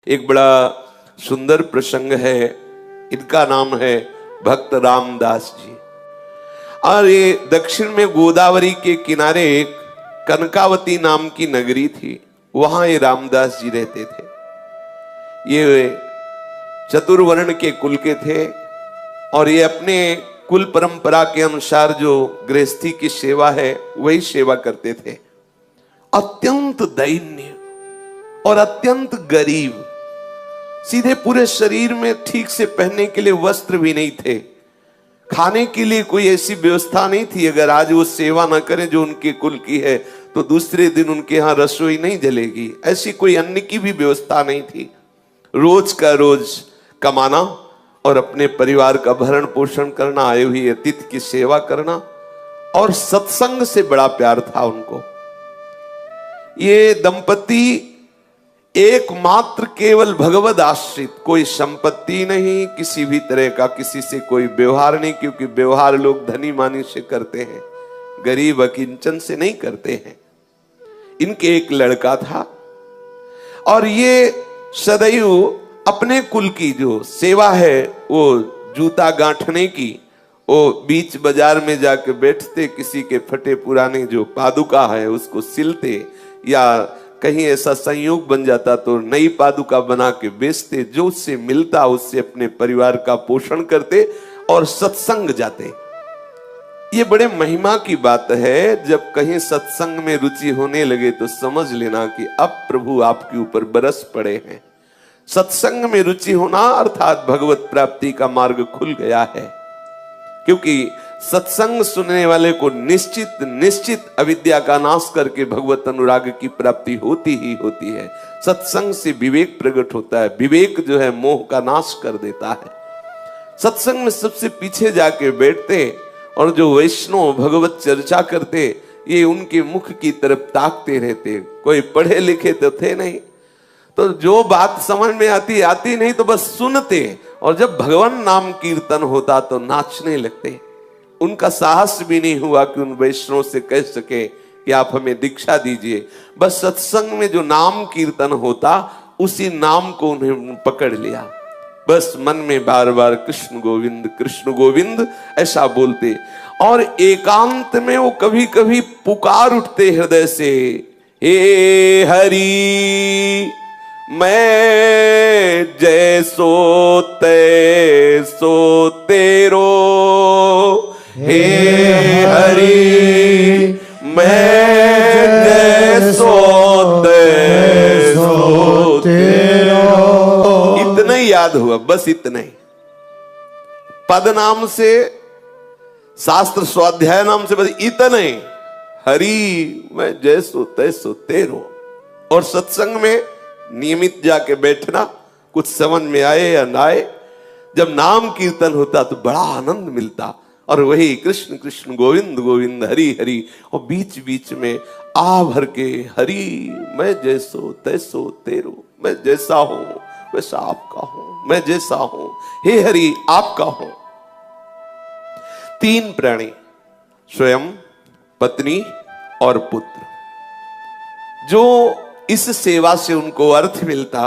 एक बड़ा सुंदर प्रसंग है। इनका नाम है भक्त रामदास जी। और ये दक्षिण में गोदावरी के किनारे एक कनकावती नाम की नगरी थी, वहां ये रामदास जी रहते थे। ये चतुर्वर्ण के कुल के थे और ये अपने कुल परंपरा के अनुसार जो गृहस्थी की सेवा है वही सेवा करते थे। अत्यंत दैन्य और अत्यंत गरीब, सीधे पूरे शरीर में ठीक से पहनने के लिए वस्त्र भी नहीं थे, खाने के लिए कोई ऐसी व्यवस्था नहीं थी। अगर आज वो सेवा ना करें जो उनके कुल की है तो दूसरे दिन उनके यहाँ रसोई नहीं जलेगी, ऐसी कोई अन्न की भी व्यवस्था नहीं थी। रोज का रोज कमाना और अपने परिवार का भरण पोषण करना, आए हुए अतिथि की सेवा करना, और सत्संग से बड़ा प्यार था उनको। ये दंपति एकमात्र केवल भगवद आश्रित, कोई संपत्ति नहीं, किसी भी तरह का किसी से कोई व्यवहार नहीं, क्योंकि व्यवहार लोग धनी मानी से करते हैं, गरीब अकिंचन से नहीं करते हैं। इनके एक लड़का था और ये सदैव अपने कुल की जो सेवा है वो जूता गांठने की, वो बीच बाजार में जाके बैठते, किसी के फटे पुराने जो पादुका है उसको सिलते, या कहीं ऐसा संयोग बन जाता तो नई पादुका बना के बेचते, जो उससे मिलता उससे अपने परिवार का पोषण करते और सत्संग जाते। ये बड़े महिमा की बात है। जब कहीं सत्संग में रुचि होने लगे तो समझ लेना कि अब प्रभु आपके ऊपर बरस पड़े हैं। सत्संग में रुचि होना अर्थात भगवत प्राप्ति का मार्ग खुल गया है, क्योंकि सत्संग सुनने वाले को निश्चित निश्चित अविद्या का नाश करके भगवत अनुराग की प्राप्ति होती ही होती है। सत्संग से विवेक प्रकट होता है, विवेक जो है मोह का नाश कर देता है। सत्संग में सबसे पीछे जाके बैठते और जो वैष्णव भगवत चर्चा करते, ये उनके मुख की तरफ ताकते रहते। कोई पढ़े लिखे तो थे नहीं, तो जो बात समझ में आती नहीं तो बस सुनते, और जब भगवान नाम कीर्तन होता तो नाचने लगते। उनका साहस भी नहीं हुआ कि उन वैष्णव से कह सके कि आप हमें दीक्षा दीजिए। बस सत्संग में जो नाम कीर्तन होता उसी नाम को उन्हें पकड़ लिया। बस मन में बार बार कृष्ण गोविंद ऐसा बोलते, और एकांत में वो कभी कभी पुकार उठते हृदय से, हे हरि मैं जैसो तैसो तेरो, हे हरि मैं जैसो तैसो तेरो। इतना ही याद हुआ, बस इतना ही। पद नाम से, शास्त्र स्वाध्याय नाम से, बस इतना ही, हरि मैं जैसो तैसो तेरो। और सत्संग में नियमित जाके बैठना, कुछ समझ में आए या ना आए, जब नाम कीर्तन होता तो बड़ा आनंद मिलता। और वही कृष्ण कृष्ण गोविंद गोविंद हरि हरि, और बीच बीच में आ भर के हरि मैं जैसो तैसो तेरो, मैं जैसा हूं वैसा आपका हूं, मैं जैसा हूं हे हरि आपका हूं। तीन प्राणी, स्वयं, पत्नी और पुत्र, जो इस सेवा से उनको अर्थ मिलता,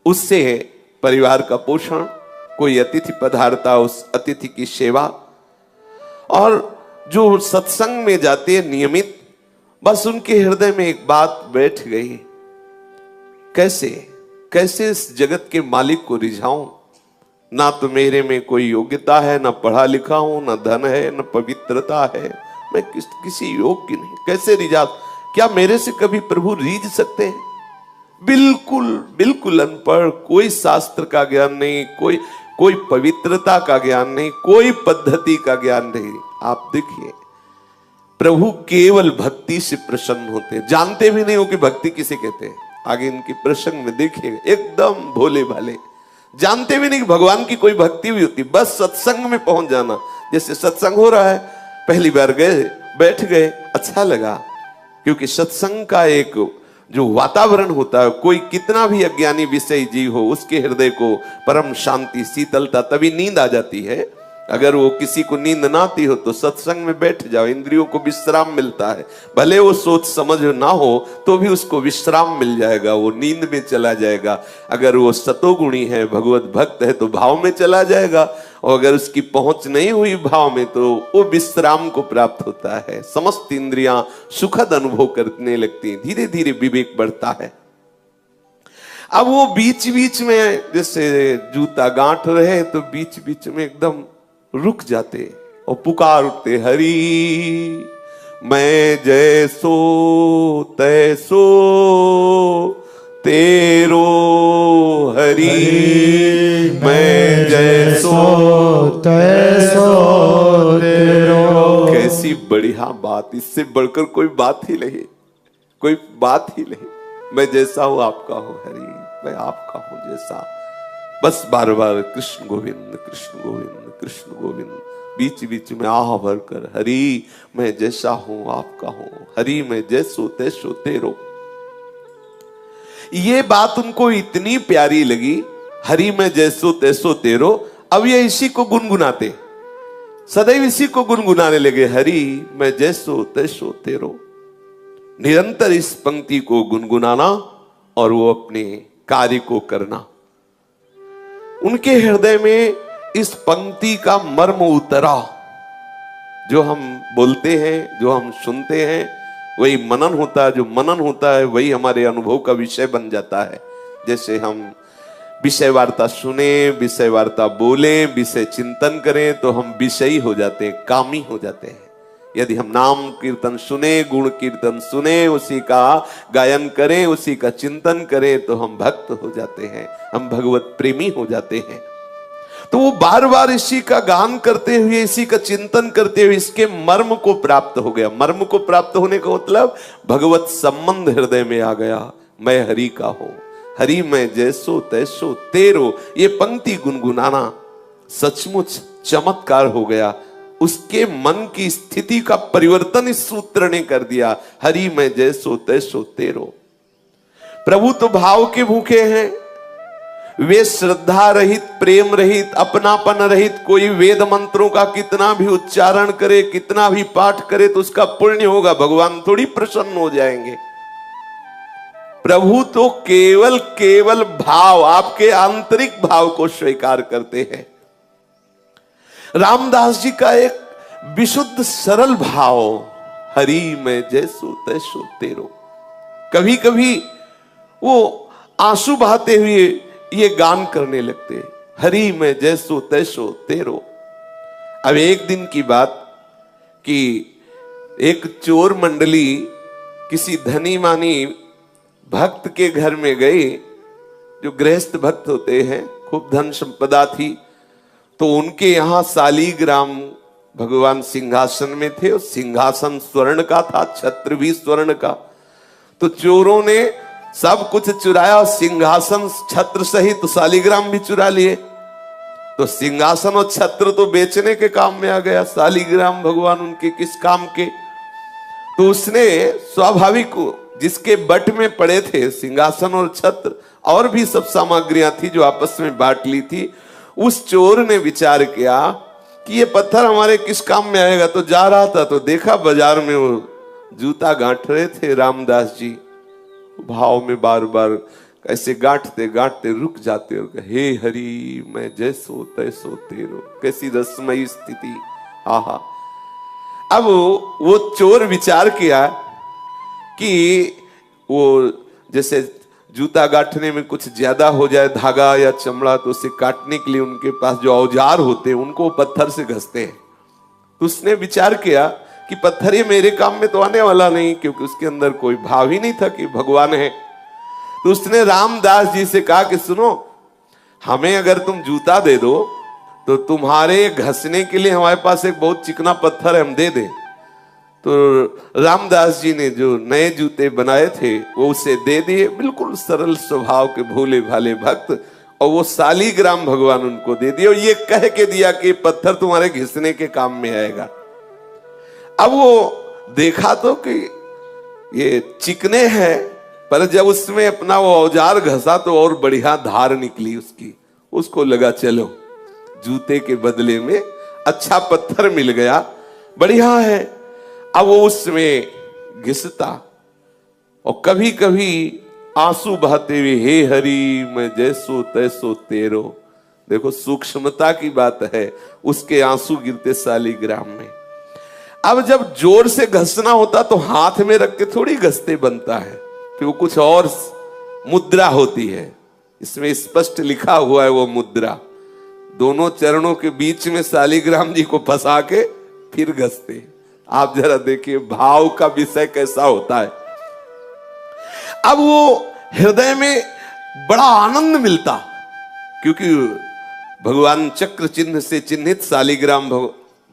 उससे परिवार का पोषण, कोई अतिथि पधारता उस अतिथि की सेवा, और जो सत्संग में जाते हैं नियमित, बस उनके हृदय में एक बात बैठ गई, कैसे इस जगत के मालिक को रिझाऊं। ना तो मेरे में कोई योग्यता है, ना पढ़ा लिखा हूं, ना धन है, ना पवित्रता है, मैं किसी योग्य नहीं, कैसे रिझा। क्या मेरे से कभी प्रभु रीझ सकते हैं? बिल्कुल अनपढ़, कोई शास्त्र का ज्ञान नहीं, कोई पवित्रता का ज्ञान नहीं, कोई पद्धति का ज्ञान नहीं। आप देखिए, प्रभु केवल भक्ति से प्रसन्न होते हैं, जानते भी नहीं हो कि भक्ति किसे कहते हैं। आगे इनके प्रसंग में देखिएगा, एकदम भोले भाले, जानते भी नहीं कि भगवान की कोई भक्ति भी होती। बस सत्संग में पहुंच जाना, जैसे सत्संग हो रहा है, पहली बार गए, बैठ गए, अच्छा लगा, क्योंकि सत्संग का एक जो वातावरण होता है, कोई कितना भी अज्ञानी विषय जीव हो, उसके हृदय को परम शांति शीतलता, तभी नींद आ जाती है। अगर वो किसी को नींद ना आती हो तो सत्संग में बैठ जाओ, इंद्रियों को विश्राम मिलता है। भले वो सोच समझ ना हो तो भी उसको विश्राम मिल जाएगा, वो नींद में चला जाएगा। अगर वो सतोगुणी है, भगवत भक्त है, तो भाव में चला जाएगा, और अगर उसकी पहुंच नहीं हुई भाव में तो वो विश्राम को प्राप्त होता है। समस्त इंद्रियां सुखद अनुभव करने लगती हैं, धीरे धीरे विवेक बढ़ता है। अब वो बीच बीच में जैसे जूता गांठ रहे तो बीच बीच में एकदम रुक जाते और पुकार उठते, हरि मैं जैसो तैसो तेरो, हरि मैं जैसो तैसो तेरो। कैसी बढ़िया बात, इससे बढ़कर कोई बात ही नहीं, कोई बात ही नहीं। मैं जैसा हूं आपका हूं हरि, मैं आपका हूं जैसा। बस बार बार कृष्ण गोविंद कृष्ण गोविंद कृष्ण गोविंद, बीच बीच में आह भर कर हरि मैं जैसा हूं आपका हूं, हरि मैं जैसो तैसो तेरो। ये बात उनको इतनी प्यारी लगी, हरि मैं जैसो तैसो तेरो। अब ये इसी को गुनगुनाते, सदैव इसी को गुनगुनाने लगे, हरि मैं जैसो तैसो तेरो। निरंतर इस पंक्ति को गुनगुनाना और वो अपने कार्य को करना। उनके हृदय में इस पंक्ति का मर्म उतरा। जो हम बोलते हैं, जो हम सुनते हैं, वही मनन होता है। जो मनन होता है वही हमारे अनुभव का विषय बन जाता है। जैसे हम विषय वार्ता सुने, विषय वार्ता बोले, विषय चिंतन करें तो हम विषयी हो जाते हैं, कामी हो जाते हैं। यदि हम नाम कीर्तन सुने, गुण कीर्तन सुने, उसी का गायन करें, उसी का चिंतन करें तो हम भक्त हो जाते हैं, हम भगवत प्रेमी हो जाते हैं। तो वो बार बार इसी का गान करते हुए, इसी का चिंतन करते हुए इसके मर्म को प्राप्त हो गया। मर्म को प्राप्त होने का मतलब भगवत संबंध हृदय में आ गया। मैं हरि का हूं, हरि मैं जैसो तैसो तेरो। ये पंक्ति गुनगुनाना सचमुच चमत्कार हो गया। उसके मन की स्थिति का परिवर्तन इस सूत्र ने कर दिया। हरि मैं जैसो तैसो तेरो। प्रभु तो भाव के भूखे हैं, वे श्रद्धा रहित, प्रेम रहित, अपनापन रहित, कोई वेद मंत्रों का कितना भी उच्चारण करे, कितना भी पाठ करे तो उसका पुण्य होगा, भगवान थोड़ी प्रसन्न हो जाएंगे। प्रभु तो केवल केवल भाव, आपके आंतरिक भाव को स्वीकार करते हैं। रामदास जी का एक विशुद्ध सरल भाव, हरि मैं जैसो तैसो तेरो। कभी कभी वो आंसू बहाते हुए ये गान करने लगते, हरि मैं जैसो तैसो तेरो। अब एक दिन की बात कि एक चोर मंडली किसी धनी मानी भक्त के घर में गई, जो गृहस्थ भक्त होते हैं, खूब धन संपदा थी। तो उनके यहां शालीग्राम भगवान सिंहासन में थे, और सिंहासन स्वर्ण का था, छत्र भी स्वर्ण का। तो चोरों ने सब कुछ चुराया, सिंहासन छत्र सहित शालीग्राम भी चुरा लिए। तो सिंहासन और छत्र तो बेचने के काम में आ गया, शालीग्राम भगवान उनके किस काम के। तो उसने स्वाभाविक, जिसके बट में पड़े थे सिंहासन और छत्र, और भी सब सामग्रियां थी जो आपस में बांट ली थी। उस चोर ने विचार किया कि ये पत्थर हमारे किस काम में आएगा। तो जा रहा था तो देखा बाजार में वो जूता गांठ रहे थे रामदास जी। भाव में बार बार ऐसे गांठते गांठते रुक जाते और कहे, हे हरि मैं जैसो तैसो तेरो। कैसी रसमयी स्थिति, आहा। अब वो चोर विचार किया कि वो जैसे जूता गांठने में कुछ ज्यादा हो जाए धागा या चमड़ा, तो उसे काटने के लिए उनके पास जो औजार होते हैं उनको पत्थर से घसते हैं। तो उसने विचार किया कि पत्थर ये मेरे काम में तो आने वाला नहीं, क्योंकि उसके अंदर कोई भाव ही नहीं था कि भगवान है। तो उसने रामदास जी से कहा कि सुनो, हमें अगर तुम जूता दे दो तो तुम्हारे घसने के लिए हमारे पास एक बहुत चिकना पत्थर है, हम दे दें। तो रामदास जी ने जो नए जूते बनाए थे वो उसे दे दिए, बिल्कुल सरल स्वभाव के भोले भाले भक्त। और वो शालीग्राम भगवान उनको दे दिए, और ये कह के दिया कि पत्थर तुम्हारे घिसने के काम में आएगा। अब वो देखा तो कि ये चिकने हैं, पर जब उसमें अपना वो औजार घसा तो और बढ़िया धार निकली उसकी। उसको लगा चलो जूते के बदले में अच्छा पत्थर मिल गया, बढ़िया है। अब वो उसमें घिसता और कभी कभी आंसू बहाते हुए, हे हरि मैं जैसो तैसो तेरो। देखो सूक्ष्मता की बात है, उसके आंसू गिरते शालिग्राम में। अब जब जोर से घसना होता तो हाथ में रख के थोड़ी घसते बनता है, फिर वो कुछ और मुद्रा होती है, इसमें स्पष्ट लिखा हुआ है वो मुद्रा। दोनों चरणों के बीच में शालिग्राम जी को फंसा के फिर घसते। आप जरा देखिए भाव का विषय कैसा होता है। अब वो हृदय में बड़ा आनंद मिलता, क्योंकि भगवान चक्र चिन्ह से चिन्हित शालिग्राम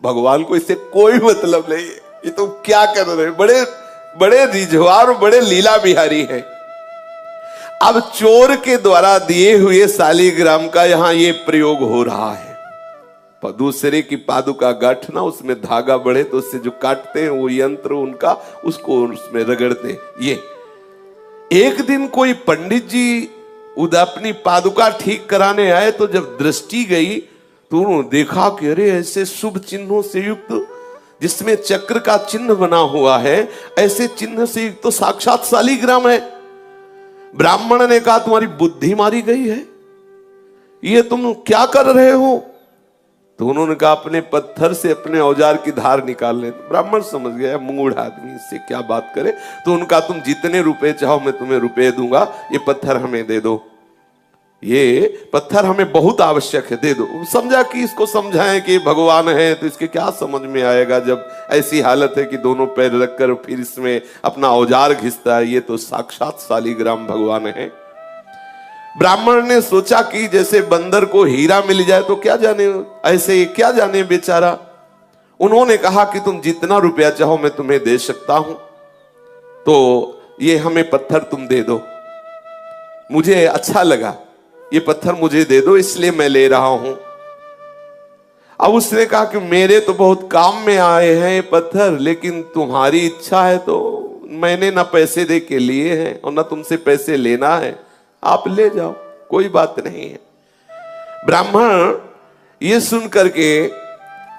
भगवान को इससे कोई मतलब नहीं है, ये तो क्या कर रहे हैं, बड़े बड़े रिझवार, बड़े लीला बिहारी हैं। अब चोर के द्वारा दिए हुए शालिग्राम का यहां ये प्रयोग हो रहा है। दूसरे की पादुका गांठना, उसमें धागा बढ़े तो उससे जो काटते हैं वो यंत्र उनका, उसको उसमें रगड़ते। ये एक दिन कोई पंडित जी अपनी पादुका ठीक कराने आए, तो जब दृष्टि गई तो उन्होंने देखा कि अरे ऐसे शुभ चिन्हों से युक्त, जिसमें चक्र का चिन्ह बना हुआ है, ऐसे चिन्ह से युक्त तो साक्षात शालिग्राम है। ब्राह्मण ने कहा तुम्हारी बुद्धि मारी गई है, ये तुम क्या कर रहे हो? तो उन्होंने कहा अपने पत्थर से अपने औजार की धार निकाल ले। ब्राह्मण समझ गया मूढ़ आदमी, इससे क्या बात करे। तो उनका तुम जितने रुपए चाहो मैं तुम्हें रुपए दूंगा, ये पत्थर हमें दे दो, ये पत्थर हमें बहुत आवश्यक है, दे दो। समझा कि इसको समझाएं कि भगवान है तो इसके क्या समझ में आएगा, जब ऐसी हालत है कि दोनों पैर रखकर फिर इसमें अपना औजार घिसता है, ये तो साक्षात शालिग्राम भगवान है। ब्राह्मण ने सोचा कि जैसे बंदर को हीरा मिल जाए तो क्या जाने, ऐसे क्या जाने बेचारा। उन्होंने कहा कि तुम जितना रुपया चाहो मैं तुम्हें दे सकता हूं, तो ये हमें पत्थर तुम दे दो, मुझे अच्छा लगा, ये पत्थर मुझे दे दो इसलिए मैं ले रहा हूं। अब उसने कहा कि मेरे तो बहुत काम में आए हैं ये पत्थर, लेकिन तुम्हारी इच्छा है तो मैंने ना पैसे दे के लिए हैं और ना तुमसे पैसे लेना है, आप ले जाओ, कोई बात नहीं है। ब्राह्मण ये सुन करके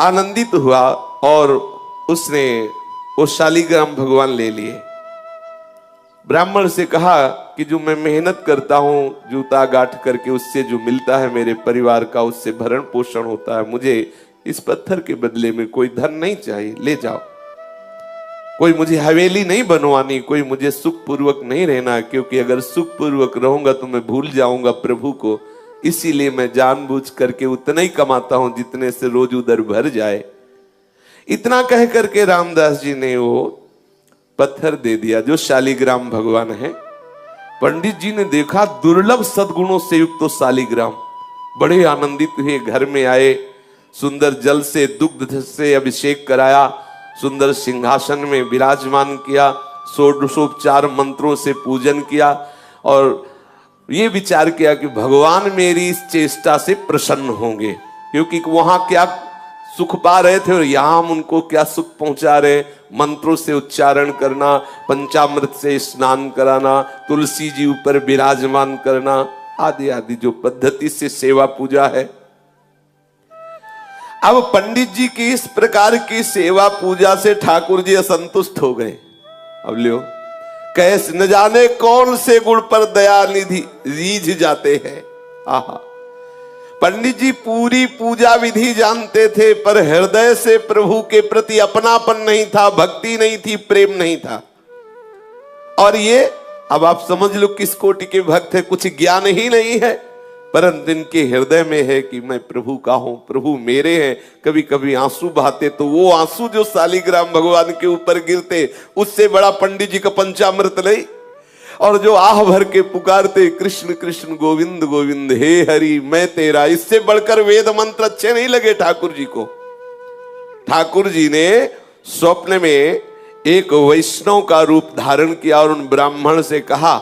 आनंदित हुआ और उसने वो शालिग्राम भगवान ले लिए। ब्राह्मण से कहा कि जो मैं मेहनत करता हूं जूता गांठ करके, उससे जो मिलता है मेरे परिवार का, उससे भरण पोषण होता है, मुझे इस पत्थर के बदले में कोई धन नहीं चाहिए, ले जाओ। कोई मुझे हवेली नहीं बनवानी, कोई मुझे सुख पूर्वक नहीं रहना, क्योंकि अगर सुख पूर्वक रहूंगा तो मैं भूल जाऊंगा प्रभु को, इसीलिए मैं जानबूझ करके उतना ही कमाता हूं जितने से रोज उधर भर जाए। इतना कह करके रामदास जी ने वो पत्थर दे दिया जो शालिग्राम भगवान है। पंडित जी ने देखा दुर्लभ सद्गुणों से युक्त तो शालिग्राम, बड़े आनंदित हुए, घर में आए, सुंदर जल से दुग्ध से अभिषेक कराया, सुंदर सिंहासन में विराजमान किया, षोडशोपचार मंत्रों से पूजन किया और ये विचार किया कि भगवान मेरी इस चेष्टा से प्रसन्न होंगे, क्योंकि वहां क्या सुख पा रहे थे और यहां हम उनको क्या सुख पहुंचा रहे। मंत्रों से उच्चारण करना, पंचामृत से स्नान कराना, तुलसी जी ऊपर विराजमान करना, आदि आदि जो पद्धति से सेवा पूजा है। अब पंडित जी की इस प्रकार की सेवा पूजा से ठाकुर जी असंतुष्ट हो गए। अब लियो कैसे न जाने कौन से गुण पर दया निधि रीझ जाते हैं। आहा, पंडित जी पूरी पूजा विधि जानते थे, पर हृदय से प्रभु के प्रति अपनापन नहीं था, भक्ति नहीं थी, प्रेम नहीं था। और ये अब आप समझ लो किस कोटि के भक्त है, कुछ ज्ञान ही नहीं है, परंतु इनके हृदय में है कि मैं प्रभु का हूं, प्रभु मेरे हैं। कभी कभी आंसू बहाते तो वो आंसू जो शालिग्राम भगवान के ऊपर गिरते, उससे बड़ा पंडित जी का पंचामृत नहीं। और जो आह भर के पुकारते कृष्ण कृष्ण गोविंद गोविंद हे हरि मैं तेरा, इससे बढ़कर वेद मंत्र अच्छे नहीं लगे ठाकुर जी को। ठाकुर जी ने स्वप्न में एक वैष्णव का रूप धारण किया और उन ब्राह्मण से कहा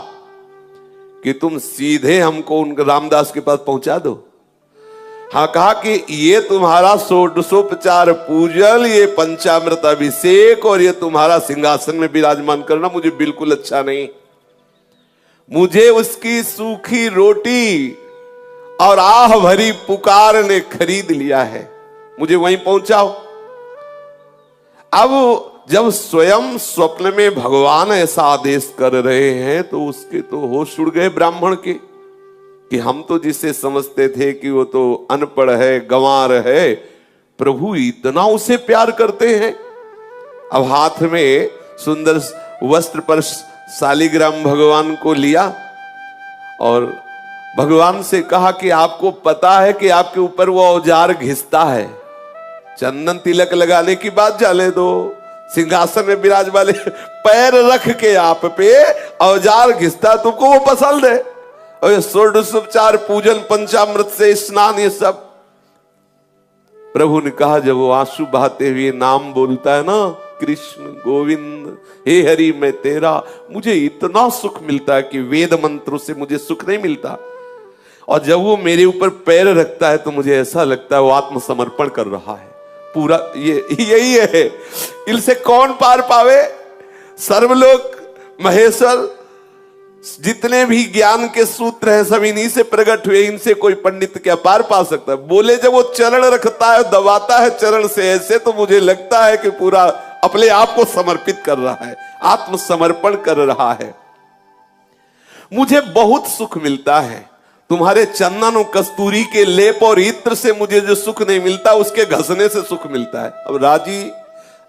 कि तुम सीधे हमको उन रामदास के पास पहुंचा दो। हाँ, कहा कि ये तुम्हारा षोडशोपचार पूजन, ये पंचामृत अभिषेक और ये तुम्हारा सिंहासन में विराजमान करना मुझे बिल्कुल अच्छा नहीं। मुझे उसकी सूखी रोटी और आह भरी पुकार ने खरीद लिया है। मुझे वहीं पहुंचाओ। अब जब स्वयं स्वप्न में भगवान ऐसा आदेश कर रहे हैं तो उसके तो होश उड़ गए ब्राह्मण के, कि हम तो जिसे समझते थे कि वो तो अनपढ़ है, गंवार है, प्रभु इतना उसे प्यार करते हैं। अब हाथ में सुंदर वस्त्र पर शालिग्राम भगवान को लिया और भगवान से कहा कि आपको पता है कि आपके ऊपर वो औजार घिसता है, चंदन तिलक लगाने की बात जाने दो, सिंहासन में विराज वाले पैर रख के आप पे औजार घिसता, तुमको वो पसंद है? और षोडशोपचार पूजन, पंचामृत से स्नान, ये सब। प्रभु ने कहा जब वो आंसू बहाते हुए नाम बोलता है ना, कृष्ण गोविंद हे हरि मैं तेरा, मुझे इतना सुख मिलता है कि वेद मंत्रों से मुझे सुख नहीं मिलता। और जब वो मेरे ऊपर पैर रखता है तो मुझे ऐसा लगता है वो आत्मसमर्पण कर रहा है पूरा। यही है, इनसे कौन पार पावे? सर्वलोक महेश्वर, जितने भी ज्ञान के सूत्र हैं सब इन्हीं से प्रकट हुए, इनसे कोई पंडित क्या पार पा सकता है? बोले जब वो चरण रखता है, दबाता है चरण से ऐसे, तो मुझे लगता है कि पूरा अपने आप को समर्पित कर रहा है, आत्मसमर्पण कर रहा है। मुझे बहुत सुख मिलता है, तुम्हारे चंदन और कस्तूरी के लेप और इत्र से मुझे जो सुख नहीं मिलता उसके घसने से सुख मिलता है। अब राजी,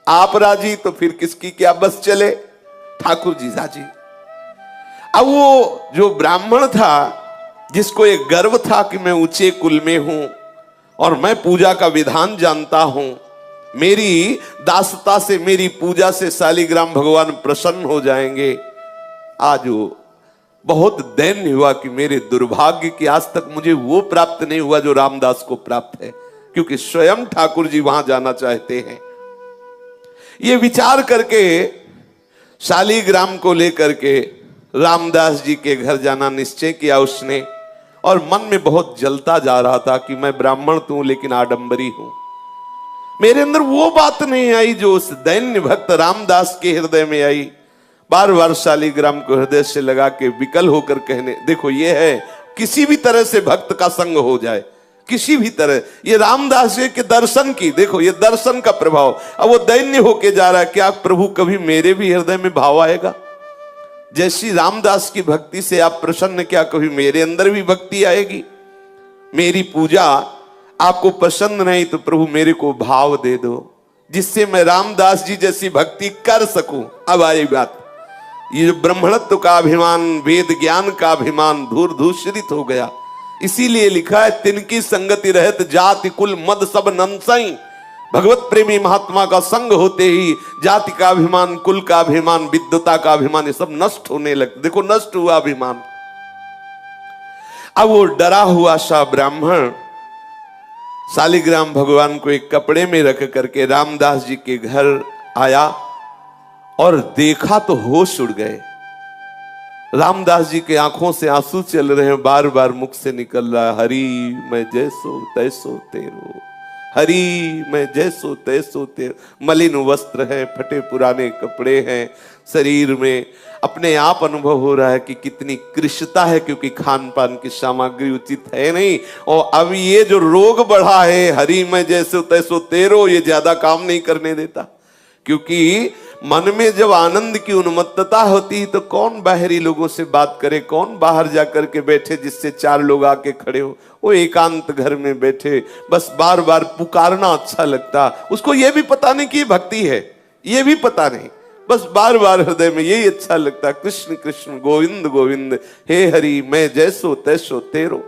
आप राजी तो फिर किसकी क्या बस चले? ठाकुर जी राजी। अब वो जो ब्राह्मण था जिसको एक गर्व था कि मैं ऊंचे कुल में हूं और मैं पूजा का विधान जानता हूं, मेरी दासता से, मेरी पूजा से शालिग्राम भगवान प्रसन्न हो जाएंगे, आज वो बहुत दैन्य हुआ कि मेरे दुर्भाग्य की आज तक मुझे वो प्राप्त नहीं हुआ जो रामदास को प्राप्त है, क्योंकि स्वयं ठाकुर जी वहां जाना चाहते हैं। ये विचार करके शालिग्राम को लेकर के रामदास जी के घर जाना निश्चय किया उसने, और मन में बहुत जलता जा रहा था कि मैं ब्राह्मण तो हूं लेकिन आडंबरी हूं। मेरे अंदर वो बात नहीं आई जो उस दैन्य भक्त रामदास के हृदय में आई। बार बार शालिग्राम को हृदय से लगा के विकल होकर कहने, देखो ये है किसी भी तरह से भक्त का संग हो जाए, किसी भी तरह, ये रामदास जी के दर्शन की, देखो ये दर्शन का प्रभाव। अब वो दैन्य होके जा रहा है, क्या प्रभु कभी मेरे भी हृदय में भाव आएगा? जैसी रामदास की भक्ति से आप प्रसन्न, क्या कभी मेरे अंदर भी भक्ति आएगी? मेरी पूजा आपको पसंद नहीं तो प्रभु मेरे को भाव दे दो, जिससे मैं रामदास जी जैसी भक्ति कर सकूं। अब आई बात, ये जो ब्रह्मणत्व का अभिमान, वेद ज्ञान का अभिमान धूर धूषरित हो गया। इसीलिए लिखा है, तिनकी संगति रहत जाति कुल मद सब नंसई। भगवत प्रेमी महात्मा का संग होते ही जाति का अभिमान, कुल का अभिमान, विद्वता का अभिमान, ये सब नष्ट होने लगे। देखो नष्ट हुआ अभिमान। अब वो डरा हुआ सा ब्राह्मण शालिग्राम भगवान को एक कपड़े में रख करके रामदास जी के घर आया और देखा तो होश उड़ गए। रामदास जी के आंखों से आंसू चल रहे हैं, बार बार मुख से निकल रहा है, हरि मैं जैसो तैसो तेरो, हरि मैं जैसो तैसो तेरो। मलिन वस्त्र है, फटे पुराने कपड़े हैं, शरीर में अपने आप अनुभव हो रहा है कि कितनी कृशता है, क्योंकि खान पान की सामग्री उचित है नहीं। और अब ये जो रोग बढ़ा है, हरि मैं जैसो तैसो तेरो, ये ज्यादा काम नहीं करने देता। क्योंकि मन में जब आनंद की उन्मत्तता होती है तो कौन बाहरी लोगों से बात करे, कौन बाहर जाकर के बैठे जिससे चार लोग आके खड़े हो। वो एकांत घर में बैठे बस बार बार पुकारना अच्छा लगता, उसको ये भी पता नहीं कि भक्ति है, ये भी पता नहीं, बस बार बार हृदय में यही अच्छा लगता, कृष्ण कृष्ण गोविंद गोविंद हे हरि मैं जैसो तैसो तेरो।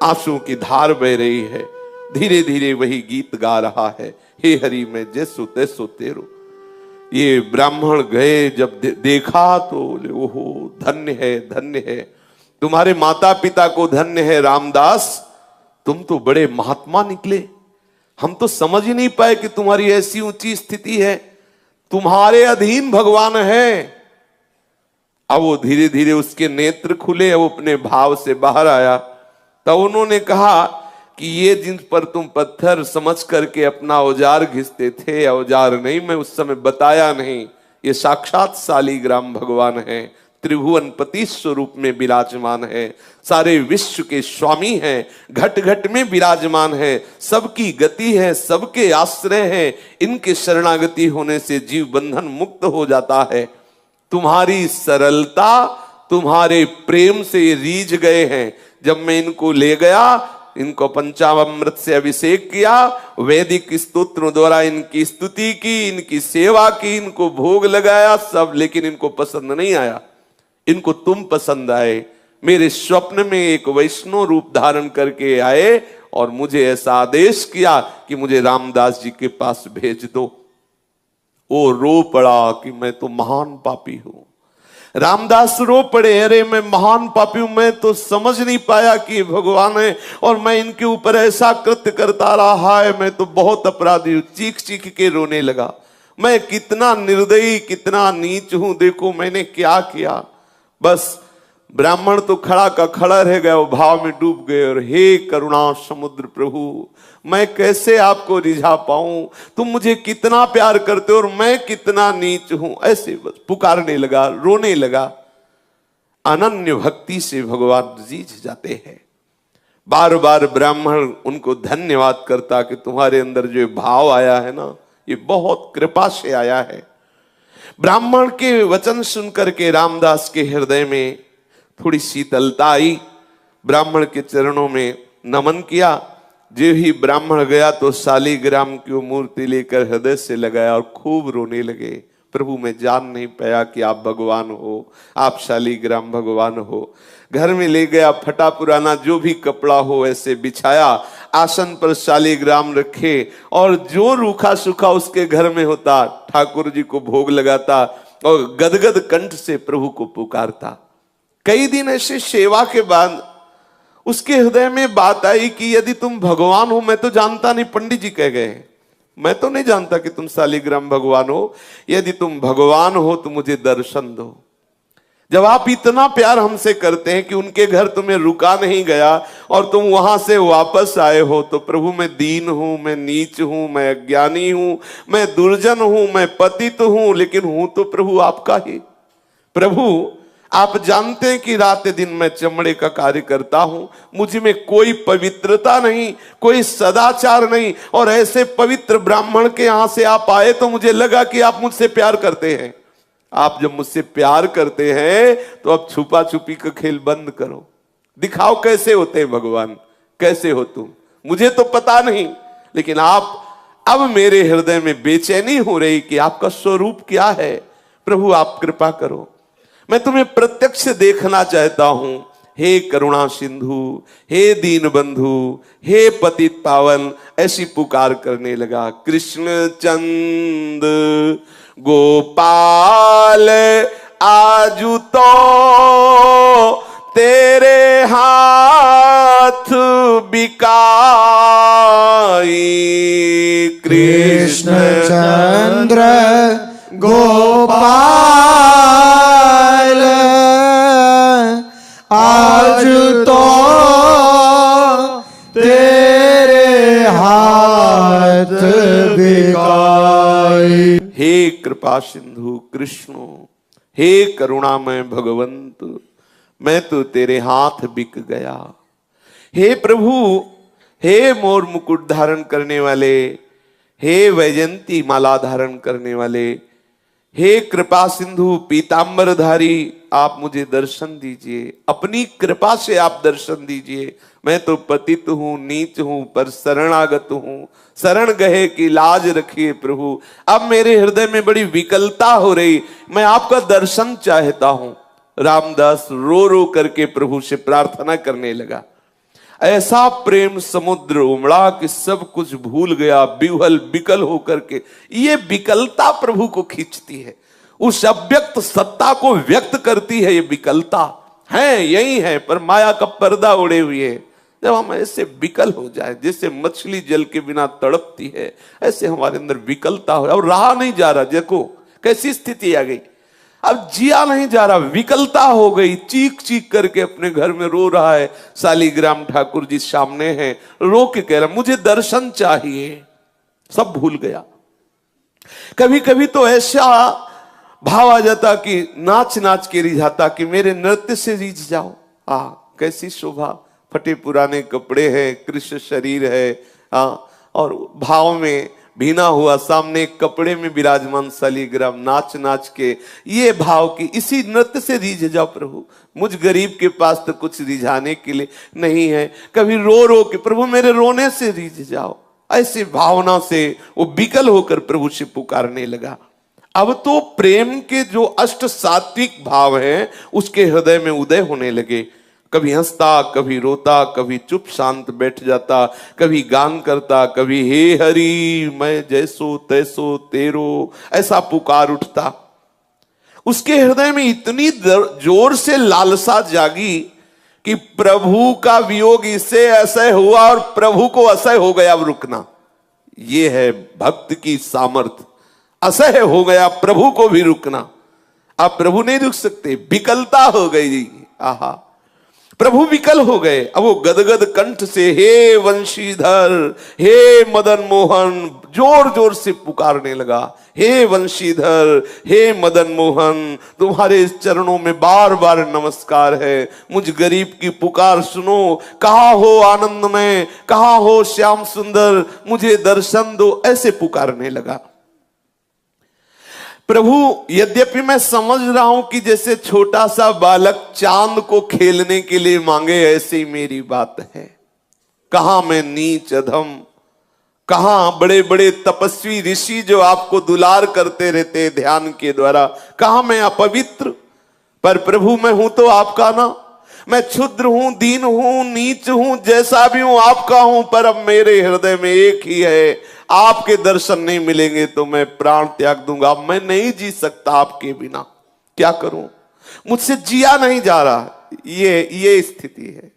आंसुओं की धार बह रही है, धीरे धीरे वही गीत गा रहा है, हे हरि मैं जैसो तैसो तेरो। ये ब्राह्मण गए, जब देखा तो ओहो धन्य है, धन्य है, तुम्हारे माता पिता को धन्य है रामदास, तुम तो बड़े महात्मा निकले। हम तो समझ ही नहीं पाए कि तुम्हारी ऐसी ऊंची स्थिति है, तुम्हारे अधीन भगवान है। अब वो धीरे धीरे उसके नेत्र खुले, अब अपने भाव से बाहर आया। तब उन्होंने कहा कि ये जिन पर तुम पत्थर समझ करके अपना औजार घिसते थे, औजार नहीं, मैं उस समय बताया नहीं, ये साक्षात शालिग्राम भगवान हैं, त्रिभुवनपति स्वरूप में विराजमान है, सारे विश्व के स्वामी हैं, घट घट में विराजमान है, सबकी गति है, सबके आश्रय है। इनके शरणागति होने से जीव बंधन मुक्त हो जाता है। तुम्हारी सरलता, तुम्हारे प्रेम से ये रीझ गए हैं। जब मैं इनको ले गया, इनको पंचामृत से अभिषेक किया, वैदिक स्तोत्रों द्वारा इनकी स्तुति की, इनकी सेवा की, इनको भोग लगाया सब, लेकिन इनको पसंद नहीं आया। इनको तुम पसंद आए। मेरे स्वप्न में एक वैष्णव रूप धारण करके आए और मुझे ऐसा आदेश किया कि मुझे रामदास जी के पास भेज दो। वो रो पड़ा कि मैं तो महान पापी हूं। रामदास रो पड़े, अरे मैं महान पापी हूं, मैं तो समझ नहीं पाया कि भगवान है और मैं इनके ऊपर ऐसा कृत्य करता रहा है, मैं तो बहुत अपराधी हूं। चीख चीख के रोने लगा, मैं कितना निर्दयी, कितना नीच हूं, देखो मैंने क्या किया। बस ब्राह्मण तो खड़ा का खड़ा रह गया, वो भाव में डूब गए और हे करुणा समुद्र प्रभु, मैं कैसे आपको रिझा पाऊं, तुम मुझे कितना प्यार करते हो और मैं कितना नीच हूं। ऐसे बस पुकारने लगा, रोने लगा। अनन्य भक्ति से भगवान रीझ जाते हैं। बार बार ब्राह्मण उनको धन्यवाद करता कि तुम्हारे अंदर जो भाव आया है ना, ये बहुत कृपा से आया है। ब्राह्मण के वचन सुनकर के रामदास के हृदय में थोड़ी शीतलता आई। ब्राह्मण के चरणों में नमन किया। जो ही ब्राह्मण गया तो शालिग्राम की वो मूर्ति लेकर हृदय से लगाया और खूब रोने लगे। प्रभु मैं जान नहीं पाया कि आप भगवान हो, आप शालिग्राम भगवान हो। घर में ले गया, फटा पुराना जो भी कपड़ा हो ऐसे बिछाया, आसन पर शालिग्राम रखे और जो रूखा सूखा उसके घर में होता ठाकुर जी को भोग लगाता और गदगद कंठ से प्रभु को पुकारता। कई दिन ऐसे सेवा के बाद उसके हृदय में बात आई कि यदि तुम भगवान हो, मैं तो जानता नहीं, पंडित जी कह गए, मैं तो नहीं जानता कि तुम शालिग्राम भगवान हो, यदि तुम भगवान हो तो मुझे दर्शन दो। जब आप इतना प्यार हमसे करते हैं कि उनके घर तुम्हें रुका नहीं गया और तुम वहां से वापस आए हो, तो प्रभु मैं दीन हूं, मैं नीच हूं, मैं अज्ञानी हूं, मैं दुर्जन हूं, मैं पतित हूं, लेकिन हूं तो प्रभु आपका ही। प्रभु आप जानते हैं कि रात दिन मैं चमड़े का कार्य करता हूं, मुझ में कोई पवित्रता नहीं, कोई सदाचार नहीं, और ऐसे पवित्र ब्राह्मण के यहां से आप आए तो मुझे लगा कि आप मुझसे प्यार करते हैं। आप जब मुझसे प्यार करते हैं तो अब छुपा छुपी का खेल बंद करो, दिखाओ कैसे होते हैं भगवान, कैसे हो तुम, मुझे तो पता नहीं, लेकिन आप अब मेरे हृदय में बेचैनी हो रही कि आपका स्वरूप क्या है। प्रभु आप कृपा करो, मैं तुम्हें प्रत्यक्ष देखना चाहता हूं। हे करुणा सिंधु, हे दीन बंधु, हे पतित पावन, ऐसी पुकार करने लगा। कृष्ण चंद गोपाल आजू तो तेरे हाथ बिकाई। कृष्ण चंद्र गोपाल आज तो तेरे हाथ बिकाई। हे कृपा सिंधु कृष्ण, हे करुणामय भगवंत, मैं तो तेरे हाथ बिक गया। हे प्रभु, हे मोर मुकुट धारण करने वाले, हे वैजंती माला धारण करने वाले, हे कृपा सिंधु पीतांबरधारी, आप मुझे दर्शन दीजिए, अपनी कृपा से आप दर्शन दीजिए। मैं तो पतित हूं, नीच हूं, पर शरणागत हूं, शरण गए की लाज रखिए प्रभु। अब मेरे हृदय में बड़ी विकलता हो रही, मैं आपका दर्शन चाहता हूं। रामदास रो रो करके प्रभु से प्रार्थना करने लगा। ऐसा प्रेम समुद्र उमड़ा कि सब कुछ भूल गया, विह्वल विकल होकर के। ये विकलता प्रभु को खींचती है, उस अव्यक्त सत्ता को व्यक्त करती है। ये विकलता है, यही है, पर माया का पर्दा उड़े हुए है। जब हम ऐसे विकल हो जाए, जैसे मछली जल के बिना तड़पती है, ऐसे हमारे अंदर विकलता हो, और रहा नहीं जा रहा। देखो कैसी स्थिति आ गई, अब जिया नहीं जा रहा, विकलता हो गई। चीख चीख करके अपने घर में रो रहा है। शालिग्राम ठाकुर जी सामने हैं, रो के कह रहा मुझे दर्शन चाहिए। सब भूल गया। कभी कभी तो ऐसा भाव आ जाता कि नाच नाच के रिझाता कि मेरे नृत्य से रीझ जाओ। कैसी शोभा, फटे पुराने कपड़े हैं, कृष्ण शरीर है, और भाव में भीना हुआ सामने कपड़े में विराजमान शालिग्राम, नाच नाच के ये भाव की इसी नृत्य से रीझ जाओ प्रभु। मुझ गरीब के पास तो कुछ रिझाने के लिए नहीं है। कभी रो रो के प्रभु मेरे रोने से रीझ जाओ। ऐसी भावना से वो विकल होकर प्रभु से पुकारने लगा। अब तो प्रेम के जो अष्ट सात्विक भाव हैं उसके हृदय में उदय होने लगे। कभी हंसता, कभी रोता, कभी चुप शांत बैठ जाता, कभी गान करता, कभी हे हरि मैं जैसो तैसो तेरो, ऐसा पुकार उठता। उसके हृदय में इतनी जोर से लालसा जागी कि प्रभु का वियोग इससे असह्य हुआ और प्रभु को असह्य हो गया अब रुकना। ये है भक्त की सामर्थ। असह्य हो गया प्रभु को भी रुकना। अब प्रभु नहीं रुक सकते, विकलता हो गई। आहा, प्रभु विकल हो गए। अब वो गदगद कंठ से हे वंशीधर, हे मदन मोहन, जोर जोर से पुकारने लगा। हे वंशीधर, हे मदन मोहन, तुम्हारे चरणों में बार बार नमस्कार है। मुझ गरीब की पुकार सुनो। कहाँ हो आनंदमय, कहाँ हो श्याम सुंदर, मुझे दर्शन दो, ऐसे पुकारने लगा। प्रभु यद्यपि मैं समझ रहा हूं कि जैसे छोटा सा बालक चांद को खेलने के लिए मांगे, ऐसे ही मेरी बात है। कहां मैं नीच अधम, कहां बड़े बड़े तपस्वी ऋषि जो आपको दुलार करते रहते ध्यान के द्वारा, कहां मैं अपवित्र। पर प्रभु मैं हूं तो आपका ना। मैं क्षुद्र हूं, दीन हूं, नीच हूं, जैसा भी हूं आपका हूं। पर अब मेरे हृदय में एक ही है, आपके दर्शन नहीं मिलेंगे तो मैं प्राण त्याग दूंगा। मैं नहीं जी सकता आपके बिना। क्या करूं, मुझसे जिया नहीं जा रहा। ये स्थिति है।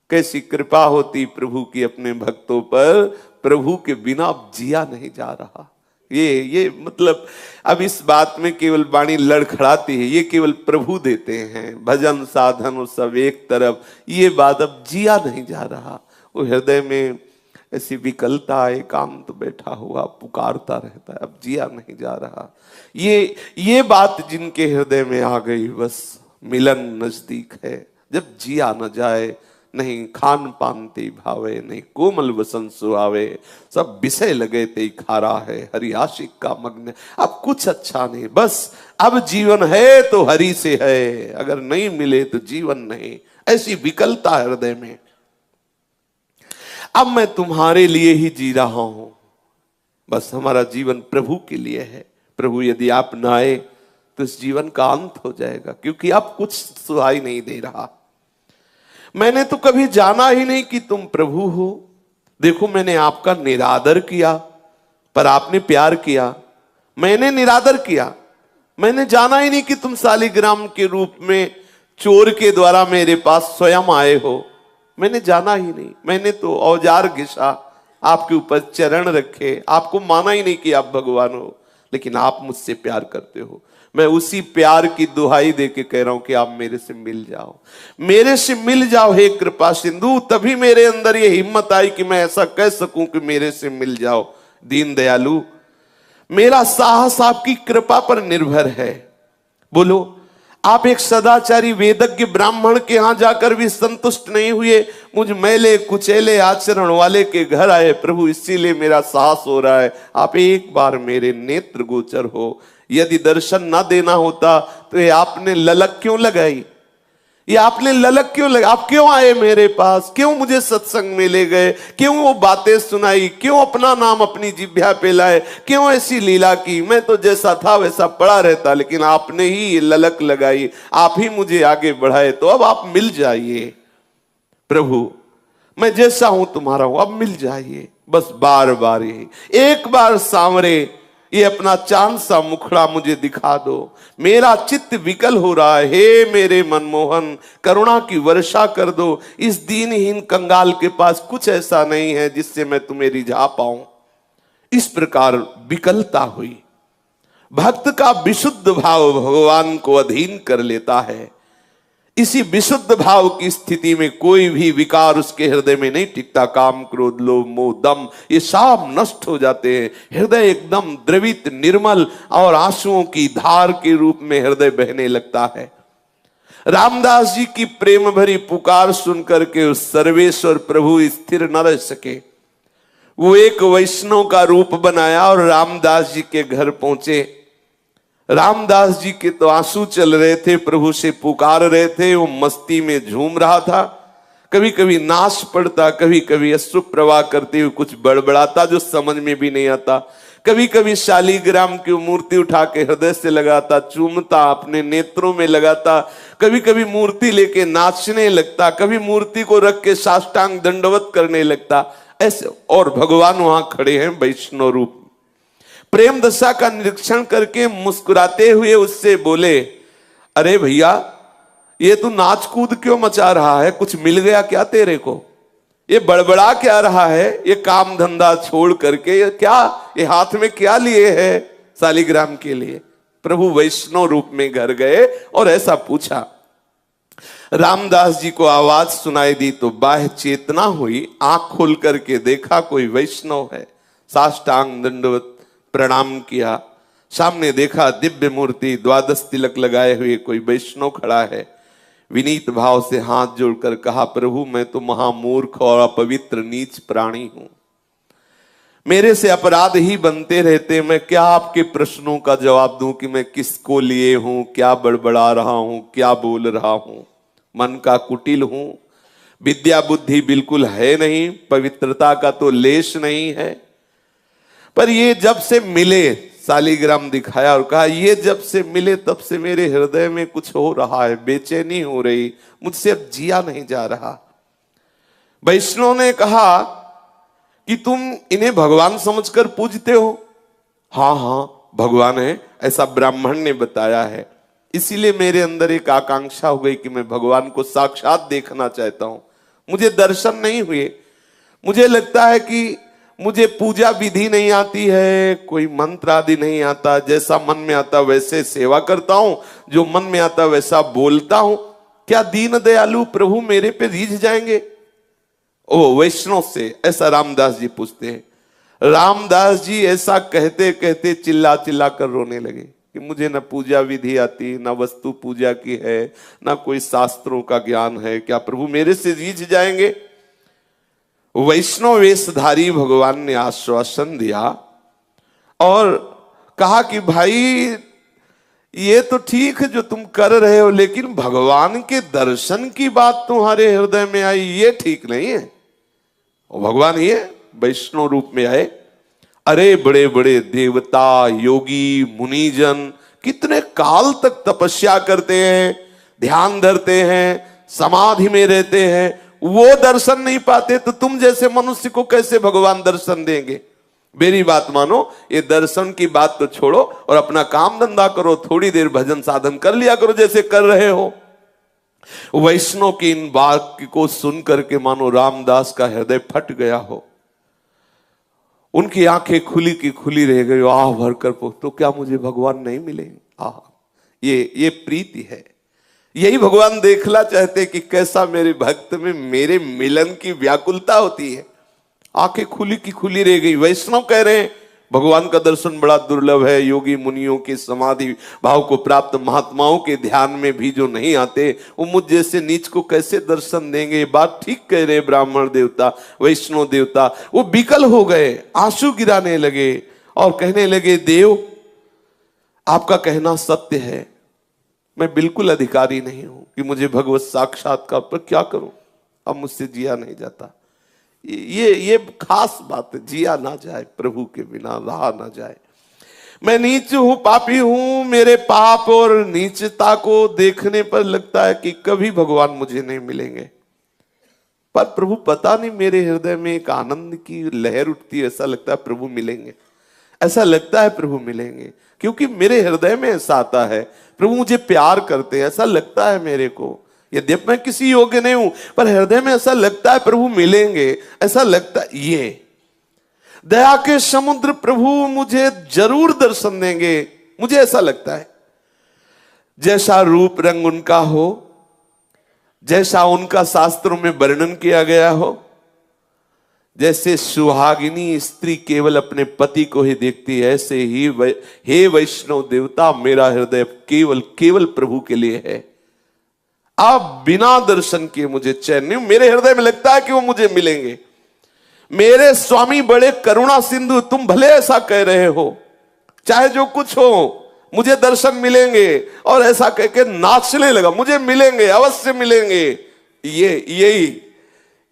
कैसी कृपा होती प्रभु की अपने भक्तों पर, प्रभु के बिना अब जिया नहीं जा रहा। ये मतलब अब इस बात में केवल वाणी लड़खड़ाती है। ये केवल प्रभु देते हैं। भजन साधन और सब एक तरफ, ये बात अब जिया नहीं जा रहा। वो हृदय में ऐसी विकलता, एकांत बैठा हुआ पुकारता रहता है, अब जिया नहीं जा रहा। ये बात जिनके हृदय में आ गई, बस मिलन नजदीक है। जब जिया न जाए, नहीं खान पान ते भावे, नहीं कोमल वसन सुहावे, सब विषय लगे ते खारा है, हरि आशिक का मग्न। अब कुछ अच्छा नहीं, बस अब जीवन है तो हरि से है, अगर नहीं मिले तो जीवन नहीं। ऐसी विकलता हृदय में। अब मैं तुम्हारे लिए ही जी रहा हूं, बस हमारा जीवन प्रभु के लिए है। प्रभु यदि आप न आए तो इस जीवन का अंत हो जाएगा, क्योंकि आप कुछ सुहाई नहीं दे रहा। मैंने तो कभी जाना ही नहीं कि तुम प्रभु हो। देखो मैंने आपका निरादर किया, पर आपने प्यार किया। मैंने निरादर किया, मैंने जाना ही नहीं कि तुम शालिग्राम के रूप में चोर के द्वारा मेरे पास स्वयं आए हो। मैंने जाना ही नहीं। मैंने तो औजार घिसा, आपके ऊपर चरण रखे, आपको माना ही नहीं कि आप भगवान हो, लेकिन आप मुझसे प्यार करते हो। मैं उसी प्यार की दुहाई दे के कह रहा हूं कि आप मेरे से मिल जाओ, मेरे से मिल जाओ हे कृपा सिंधु। तभी मेरे अंदर ये हिम्मत आई कि मैं ऐसा कह सकूं कि मेरे से मिल जाओ। दीन दयालु, मेरा साहस आपकी कृपा पर निर्भर है। बोलो, आप एक सदाचारी वेदज्ञ ब्राह्मण के यहां जाकर भी संतुष्ट नहीं हुए, मुझ मैले कुचेले आचरण वाले के घर आए प्रभु, इसीलिए मेरा साहस हो रहा है। आप एक बार मेरे नेत्र गोचर हो। यदि दर्शन ना देना होता तो ये आपने ललक क्यों लगाई? ये आपने ललक क्यों लगाई? आप क्यों आए मेरे पास? क्यों मुझे सत्संग में ले गए? क्यों वो बातें सुनाई? क्यों अपना नाम अपनी जिह्वा पे लाए? क्यों ऐसी लीला की? मैं तो जैसा था वैसा पड़ा रहता, लेकिन आपने ही ये ललक लगाई, आप ही मुझे आगे बढ़ाए। तो अब आप मिल जाइए प्रभु, मैं जैसा हूं तुम्हारा हूं, अब मिल जाइए। बस बार बार यही, एक बार सांवरे ये अपना चांद सा मुखड़ा मुझे दिखा दो। मेरा चित्त विकल हो रहा है, हे मेरे मनमोहन, करुणा की वर्षा कर दो। इस दीनहीन कंगाल के पास कुछ ऐसा नहीं है जिससे मैं तुम्हें रिझा पाऊं। इस प्रकार विकलता हुई। भक्त का विशुद्ध भाव भगवान को अधीन कर लेता है। इसी विशुद्ध भाव की स्थिति में कोई भी विकार उसके हृदय में नहीं टिकता। काम, क्रोध, लोभ, मोह, दम, ये सब नष्ट हो जाते हैं। हृदय एकदम द्रवित, निर्मल और आंसुओं की धार के रूप में हृदय बहने लगता है। रामदास जी की प्रेम भरी पुकार सुनकर के उस सर्वेश्वर प्रभु स्थिर न रह सके। वो एक वैष्णव का रूप बनाया और रामदास जी के घर पहुंचे। रामदास जी के तो आंसू चल रहे थे, प्रभु से पुकार रहे थे, वो मस्ती में झूम रहा था। कभी कभी नाच पड़ता, कभी कभी अश्रु प्रवाह करते हुए कुछ बड़बड़ाता जो समझ में भी नहीं आता। कभी कभी शालीग्राम की मूर्ति उठा के हृदय से लगाता, चूमता, अपने नेत्रों में लगाता। कभी कभी मूर्ति लेके नाचने लगता, कभी मूर्ति को रख के साष्टांग दंडवत करने लगता। ऐसे और भगवान वहां खड़े हैं वैष्णव रूप। प्रेम दशा का निरीक्षण करके मुस्कुराते हुए उससे बोले, अरे भैया, ये तू नाच कूद क्यों मचा रहा है? कुछ मिल गया क्या तेरे को? ये बड़बड़ा क्या रहा है? ये काम धंधा छोड़ करके ये हाथ में क्या लिए है शालीग्राम के लिए? प्रभु वैष्णव रूप में घर गए और ऐसा पूछा। रामदास जी को आवाज सुनाई दी तो बाह्य चेतना हुई, आंख खोल करके देखा कोई वैष्णव है। साष्टांग दंडवत प्रणाम किया। सामने देखा दिव्य मूर्ति, द्वादश तिलक लगाए हुए कोई वैष्णव खड़ा है। विनीत भाव से हाथ जोड़कर कहा, प्रभु मैं तो महामूर्ख और अपवित्र नीच प्राणी हूं, मेरे से अपराध ही बनते रहते। मैं क्या आपके प्रश्नों का जवाब दूं कि मैं किसको लिए हूं, क्या बड़बड़ा रहा हूं, क्या बोल रहा हूं? मन का कुटिल हूं, विद्या बुद्धि बिल्कुल है नहीं, पवित्रता का तो लेश नहीं है। पर ये जब से मिले, शालीग्राम दिखाया और कहा, ये जब से मिले तब से मेरे हृदय में कुछ हो रहा है, बेचैनी हो रही, मुझसे अब जिया नहीं जा रहा। वैष्णव ने कहा कि तुम इन्हें भगवान समझकर पूजते हो? हाँ हाँ भगवान है, ऐसा ब्राह्मण ने बताया है। इसीलिए मेरे अंदर एक आकांक्षा हो गई कि मैं भगवान को साक्षात देखना चाहता हूं। मुझे दर्शन नहीं हुए। मुझे लगता है कि मुझे पूजा विधि नहीं आती है, कोई मंत्र आदि नहीं आता। जैसा मन में आता वैसे सेवा करता हूं, जो मन में आता वैसा बोलता हूं। क्या दीन दयालु प्रभु मेरे पे रीझ जाएंगे? ओ वैष्णव से ऐसा रामदास जी पूछते हैं। रामदास जी ऐसा कहते कहते चिल्ला चिल्ला कर रोने लगे कि मुझे न पूजा विधि आती, न वस्तु पूजा की है, न कोई शास्त्रों का ज्ञान है। क्या प्रभु मेरे से रीझ जाएंगे? वैष्णव वेशधारी भगवान ने आश्वासन दिया और कहा कि भाई ये तो ठीक है जो तुम कर रहे हो, लेकिन भगवान के दर्शन की बात तुम्हारे हृदय में आई, ये ठीक नहीं है। और भगवान ये वैष्णव रूप में आए। अरे बड़े बड़े देवता, योगी, मुनिजन कितने काल तक तपस्या करते हैं, ध्यान धरते हैं, समाधि में रहते हैं, वो दर्शन नहीं पाते, तो तुम जैसे मनुष्य को कैसे भगवान दर्शन देंगे? मेरी बात मानो, ये दर्शन की बात तो छोड़ो और अपना काम धंधा करो, थोड़ी देर भजन साधन कर लिया करो जैसे कर रहे हो। वैष्णव की इन वाक्य को सुन करके मानो रामदास का हृदय फट गया हो। उनकी आंखें खुली की खुली रह गई। आह भरकर तो क्या मुझे भगवान नहीं मिलेंगे? आह, ये प्रीति है। यही भगवान देखना चाहते कि कैसा मेरे भक्त में मेरे मिलन की व्याकुलता होती है। आंखें खुली की खुली रह गई। वैष्णव कह रहे हैं भगवान का दर्शन बड़ा दुर्लभ है। योगी मुनियों के समाधि भाव को प्राप्त महात्माओं के ध्यान में भी जो नहीं आते, वो मुझ जैसे नीच को कैसे दर्शन देंगे? ये बात ठीक कह रहे ब्राह्मण देवता, वैष्णव देवता। वो विकल हो गए, आंसू गिराने लगे और कहने लगे, देव आपका कहना सत्य है, मैं बिल्कुल अधिकारी नहीं हूं कि मुझे भगवत साक्षात्कार, पर क्या करूं, अब मुझसे जिया नहीं जाता। ये खास बात है, जिया ना जाए, प्रभु के बिना रहा ना जाए। मैं नीच हूं, पापी हूं। मेरे पाप और नीचता को देखने पर लगता है कि कभी भगवान मुझे नहीं मिलेंगे। पर प्रभु पता नहीं, मेरे हृदय में एक आनंद की लहर उठती है। ऐसा लगता है प्रभु मिलेंगे, ऐसा लगता है प्रभु मिलेंगे, क्योंकि मेरे हृदय में ऐसा आता है प्रभु मुझे प्यार करते हैं। ऐसा लगता है मेरे को, यद्यपि मैं किसी योग्य नहीं हूं, पर हृदय में ऐसा लगता है प्रभु मिलेंगे। ऐसा लगता है ये दया के समुद्र प्रभु मुझे जरूर दर्शन देंगे, मुझे ऐसा लगता है। जैसा रूप रंग उनका हो, जैसा उनका शास्त्रों में वर्णन किया गया हो, जैसे सुहागिनी स्त्री केवल अपने पति को ही देखती है, ऐसे ही हे वैष्णव देवता, मेरा हृदय केवल केवल प्रभु के लिए है। आप बिना दर्शन किए मुझे चैन नहीं, मेरे हृदय में लगता है कि वो मुझे मिलेंगे। मेरे स्वामी बड़े करुणा सिंधु, तुम भले ऐसा कह रहे हो, चाहे जो कुछ हो मुझे दर्शन मिलेंगे, और ऐसा कह के नाचने लगा, मुझे मिलेंगे, अवश्य मिलेंगे।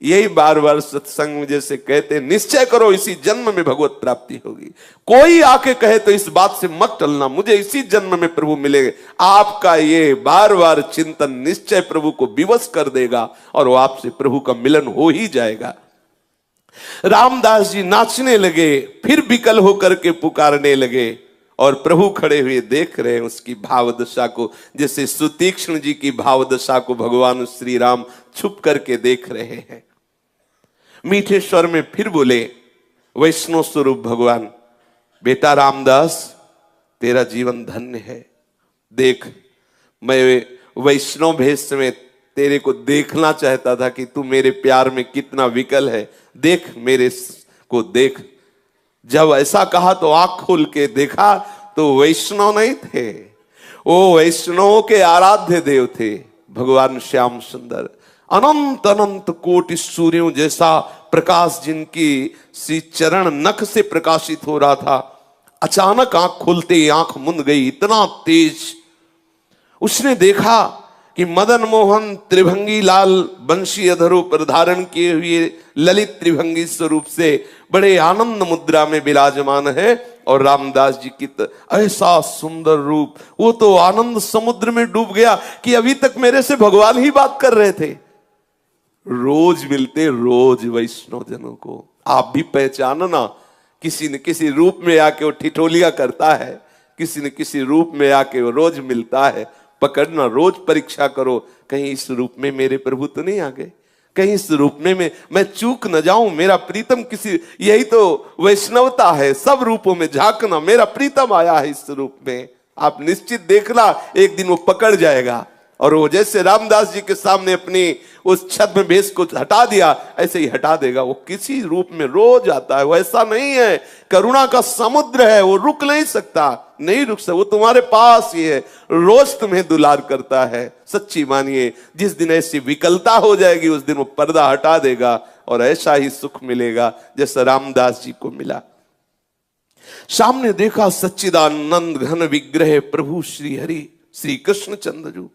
यही बार बार सत्संग में जैसे कहते, निश्चय करो इसी जन्म में भगवत प्राप्ति होगी। कोई आके कहे तो इस बात से मत टलना, मुझे इसी जन्म में प्रभु मिलेंगे। आपका ये बार बार चिंतन निश्चय प्रभु को विवश कर देगा, और वो आपसे प्रभु का मिलन हो ही जाएगा। रामदास जी नाचने लगे, फिर विकल होकर के पुकारने लगे, और प्रभु खड़े हुए देख रहे हैं उसकी भावदशा को, जैसे सुतीक्ष्ण जी की भावदशा को भगवान श्री राम छुप करके देख रहे हैं। मीठे स्वर में फिर बोले, वैष्णव स्वरूप भगवान, बेटा रामदास, तेरा जीवन धन्य है। देख, मैं वैष्णव भेष में तेरे को देखना चाहता था कि तू मेरे प्यार में कितना विकल है। देख, मेरे को देख। जब ऐसा कहा तो आंख खोल के देखा तो वैष्णव नहीं थे, वो वैष्णव के आराध्य देव थे भगवान श्याम सुंदर। अनंत अनंत कोटि सूर्यों जैसा प्रकाश जिनकी श्री चरण नख से प्रकाशित हो रहा था, अचानक आंख खुलते ही आंख मुंद गई, इतना तेज। उसने देखा कि मदन मोहन त्रिभंगी लाल बंशी अधरों पर धारण किए हुए ललित त्रिभंगी स्वरूप से बड़े आनंद मुद्रा में विराजमान है, और रामदास जी की ऐसा सुंदर रूप, वो तो आनंद समुद्र में डूब गया कि अभी तक मेरे से भगवान ही बात कर रहे थे। रोज मिलते रोज वैष्णव जनों को, आप भी पहचानना, किसी न किसी रूप में आके वो ठिठोलिया करता है, किसी न किसी रूप में आके वो रोज मिलता है। पकड़ना, रोज परीक्षा करो, कहीं इस रूप में मेरे प्रभु तो नहीं आ गए, कहीं इस रूप में मैं चूक न जाऊं, मेरा प्रीतम किसी, यही तो वैष्णवता है, सब रूपों में झांकना, मेरा प्रीतम आया है इस रूप में। आप निश्चित देखना, एक दिन वो पकड़ जाएगा। और वो जैसे रामदास जी के सामने अपनी उस छद्म भेष को हटा दिया, ऐसे ही हटा देगा। वो किसी रूप में रोज आता है, वो ऐसा नहीं है, करुणा का समुद्र है, वो रुक नहीं सकता, नहीं रुक सकता, वो तुम्हारे पास ही है, रोज तुम्हें दुलार करता है। सच्ची मानिए, जिस दिन ऐसी विकलता हो जाएगी उस दिन वो पर्दा हटा देगा, और ऐसा ही सुख मिलेगा जैसा रामदास जी को मिला। सामने देखा सच्चिदानंद घन विग्रह प्रभु श्री हरि श्री कृष्ण चंद्र,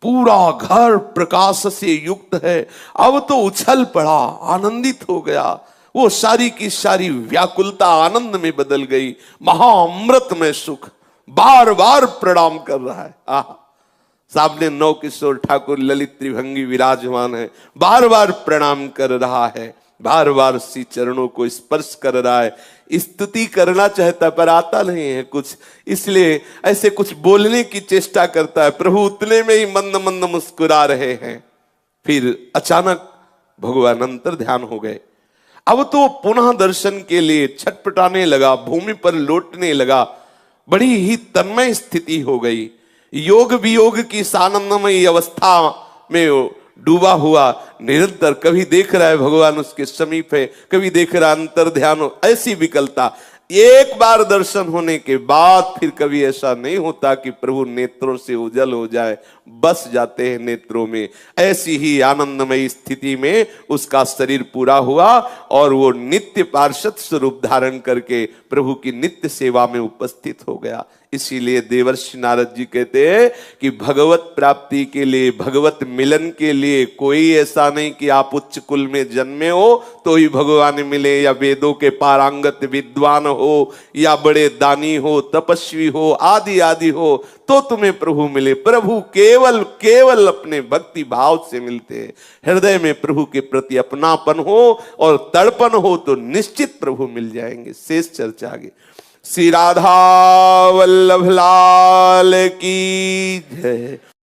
पूरा घर प्रकाश से युक्त है। अब तो उछल पड़ा, आनंदित हो गया, वो सारी की सारी व्याकुलता आनंद में बदल गई। महाअमृत में सुख, बार बार प्रणाम कर रहा है। सामने नौ किशोर ठाकुर ललित त्रिभंगी विराजमान है, बार बार प्रणाम कर रहा है, बार बार श्री चरणों को स्पर्श कर रहा है। स्तुति करना चाहता पर आता नहीं है कुछ, इसलिए ऐसे कुछ बोलने की चेष्टा करता है। प्रभु उतने में ही मंद मंद मुस्कुरा रहे हैं। फिर अचानक भगवान अंतर ध्यान हो गए। अब तो पुनः दर्शन के लिए छटपटाने लगा, भूमि पर लौटने लगा, बड़ी ही तन्मय स्थिति हो गई। योग वियोग की सानंदमयी अवस्था में डूबा हुआ निरंतर, कभी देख रहा है भगवान उसके समीप है, कभी देख रहा अंतर ध्यान हो, ऐसी विकलता। एक बार दर्शन होने के बाद फिर कभी ऐसा नहीं होता कि प्रभु नेत्रों से उजल हो जाए, बस जाते हैं नेत्रों में। ऐसी ही आनंदमयी स्थिति में उसका शरीर पूरा हुआ, और वो नित्य पार्षद स्वरूप धारण करके प्रभु की नित्य सेवा में उपस्थित हो गया। इसीलिए देवर्षि नारद जी कहते हैं कि भगवत प्राप्ति के लिए, भगवत मिलन के लिए कोई ऐसा नहीं कि आप उच्च कुल में जन्मे हो तो ही भगवान मिले, या वेदों के पारंगत विद्वान हो, या बड़े दानी हो, तपस्वी हो, आदि आदि हो तो तुम्हें प्रभु मिले। प्रभु केवल केवल अपने भक्ति भाव से मिलते हैं। हृदय में प्रभु के प्रति अपनापन हो और तड़पन हो तो निश्चित प्रभु मिल जाएंगे। शेष चर्चा आगे। श्री राधा वल्लभ लाल की जय।